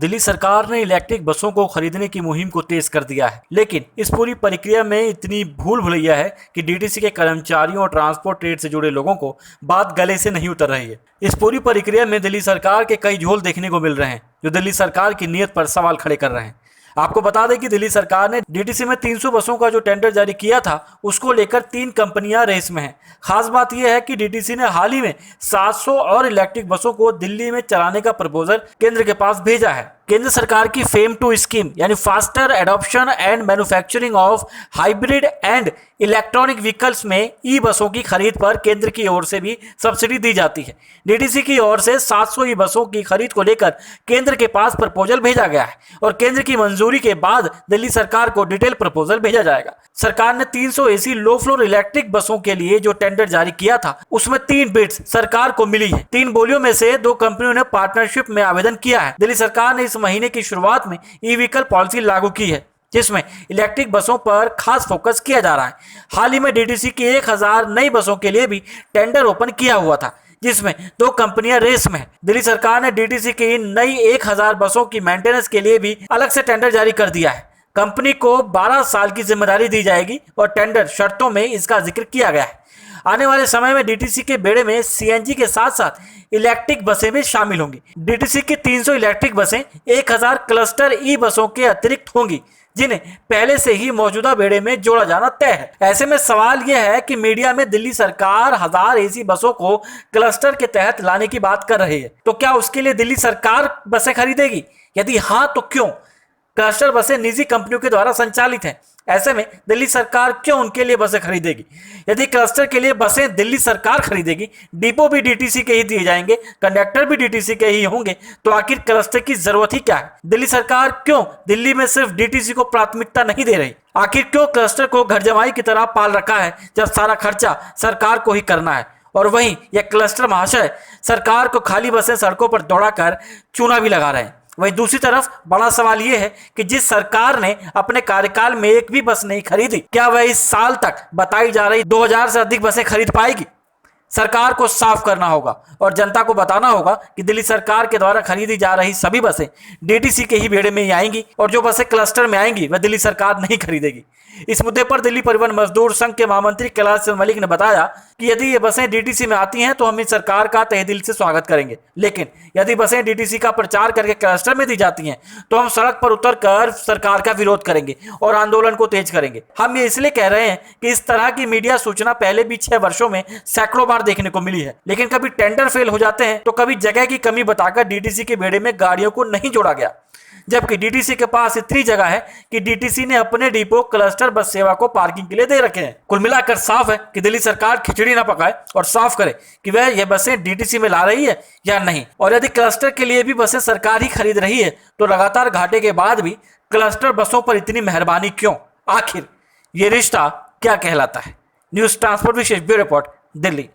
दिल्ली सरकार ने इलेक्ट्रिक बसों को खरीदने की मुहिम को तेज कर दिया है, लेकिन इस पूरी प्रक्रिया में इतनी भूल भुलैया है कि डीटीसी के कर्मचारियों और ट्रांसपोर्ट ट्रेड से जुड़े लोगों को बात गले से नहीं उतर रही है। इस पूरी प्रक्रिया में दिल्ली सरकार के कई झोल देखने को मिल रहे हैं, जो दिल्ली सरकार की नीयत पर सवाल खड़े कर रहे हैं। आपको बता दें कि दिल्ली सरकार ने डीटीसी में 300 बसों का जो टेंडर जारी किया था, उसको लेकर 3 कंपनियां रेस में हैं। खास बात यह है कि डीटीसी ने हाल ही में 700 और इलेक्ट्रिक बसों को दिल्ली में चलाने का प्रपोजल केंद्र के पास भेजा है। केंद्र सरकार की फेम 2 स्कीम यानी faster adoption and manufacturing of hybrid and electronic vehicles में ई बसों की खरीद पर केंद्र की ओर से भी सब्सिडी दी जाती है। डीटीसी की ओर से 700 ई बसों की खरीद को लेकर केंद्र के पास प्रपोजल भेजा गया है और केंद्र की मंजूरी के बाद दिल्ली सरकार को डिटेल प्रपोजल भेजा जाएगा। सरकार ने 300 एसी लो फ्लोर इलेक्ट्रिक बसों के लिए जो टेंडर जारी किया था, उसमें 3 बिड्स सरकार को मिली है। 3 बोलियों में से 2 कंपनियों ने पार्टनरशिप में आवेदन किया है। दिल्ली सरकार ने इस महीने की शुरुआत में ई व्हीकल पॉलिसी लागू की है, जिसमें इलेक्ट्रिक बसों पर खास फोकस किया जा रहा है। हाल ही में डीटीसी की 1000 नई बसों के लिए भी टेंडर ओपन किया हुआ था, जिसमें 2 कंपनियां रेस में हैं। दिल्ली सरकार ने डीटीसी की इन नई 1000 बसों की मेंटेनेंस के लिए भी अलग से टेंडर जारी कर दिया है। कंपनी को 12 साल की जिम्मेदारी दी जाएगी और टेंडर शर्तों में इसका जिक्र किया गया है। आने वाले समय में डीटीसी के बेड़े में सीएनजी के साथ साथ इलेक्ट्रिक बसें भी शामिल होंगी। डीटीसी की 300 इलेक्ट्रिक बसें 1000 क्लस्टर ई बसों के अतिरिक्त होंगी, जिन्हें पहले से ही मौजूदा बेड़े में जोड़ा जाना तय है। ऐसे में सवाल यह है कि मीडिया में दिल्ली सरकार 1000 एसी बसों को क्लस्टर के तहत लाने की बात कर रही है, तो क्या उसके लिए दिल्ली सरकार बसें खरीदेगी? यदि हाँ, तो क्यों? क्लस्टर बसें निजी कंपनियों के द्वारा संचालित हैं। ऐसे में दिल्ली सरकार क्यों उनके लिए बसें खरीदेगी? यदि क्लस्टर के लिए बसें दिल्ली सरकार खरीदेगी, डिपो भी डीटीसी के ही दिए जाएंगे, कंडक्टर भी डीटीसी के ही होंगे, तो आखिर क्लस्टर की जरूरत ही क्या है? दिल्ली सरकार क्यों दिल्ली में सिर्फ डीटीसी को प्राथमिकता नहीं दे रही? आखिर क्यों क्लस्टर को घर जमाई की तरह पाल रखा है, जब सारा खर्चा सरकार को ही करना है? और वहीं यह क्लस्टर महाशय सरकार को खाली बसें सड़कों पर दौड़ाकर चूना भी लगा रहे हैं। वहीं दूसरी तरफ बड़ा सवाल यह है कि जिस सरकार ने अपने कार्यकाल में एक भी बस नहीं खरीदी, क्या वह इस साल तक बताई जा रही 2000 से अधिक बसें खरीद पाएगी? सरकार को साफ करना होगा और जनता को बताना होगा कि दिल्ली सरकार के द्वारा खरीदी जा रही सभी बसें डीटीसी के ही बेड़े में ही आएंगी और जो बसें क्लस्टर में आएंगी वह दिल्ली सरकार नहीं खरीदेगी। इस मुद्दे पर दिल्ली परिवहन मजदूर संघ के महामंत्री कैलाश चंद्र मलिक ने बताया कि यदि ये बसें डीटीसी में आती हैं तो हम इस सरकार का तहे दिल से स्वागत करेंगे, लेकिन यदि बसें डीटीसी का प्रचार करके क्लस्टर में दी जाती हैं तो हम सड़क पर उतरकर सरकार का विरोध करेंगे और आंदोलन को तेज करेंगे। हम ये इसलिए कह रहे हैं कि इस तरह की मीडिया सूचना पहले भी 6 वर्षों में सैकड़ों बार देखने को मिली है, लेकिन कभी टेंडर फेल हो जाते हैं तो कभी जगह की कमी बताकर डीटीसी के बेड़े में गाड़ियों को नहीं जोड़ा गया, जबकि डीटीसी के पास इतनी जगह है कि डीटीसी ने अपने डिपो क्लस्टर बस सेवा को पार्किंग के लिए दे रखे हैं। कुल मिलाकर साफ है कि दिल्ली सरकार खिचड़ी ना पकाए और साफ करे कि वह यह बसें डीटीसी में ला रही है या नहीं। और यदि क्लस्टर के लिए भी बसें सरकार ही खरीद रही है तो लगातार घाटे के बाद भी क्लस्टर बसों पर इतनी मेहरबानी क्यों? आखिर ये रिश्ता क्या कहलाता है? न्यूज ट्रांसपोर्ट विशेष ब्यूरो रिपोर्ट, दिल्ली।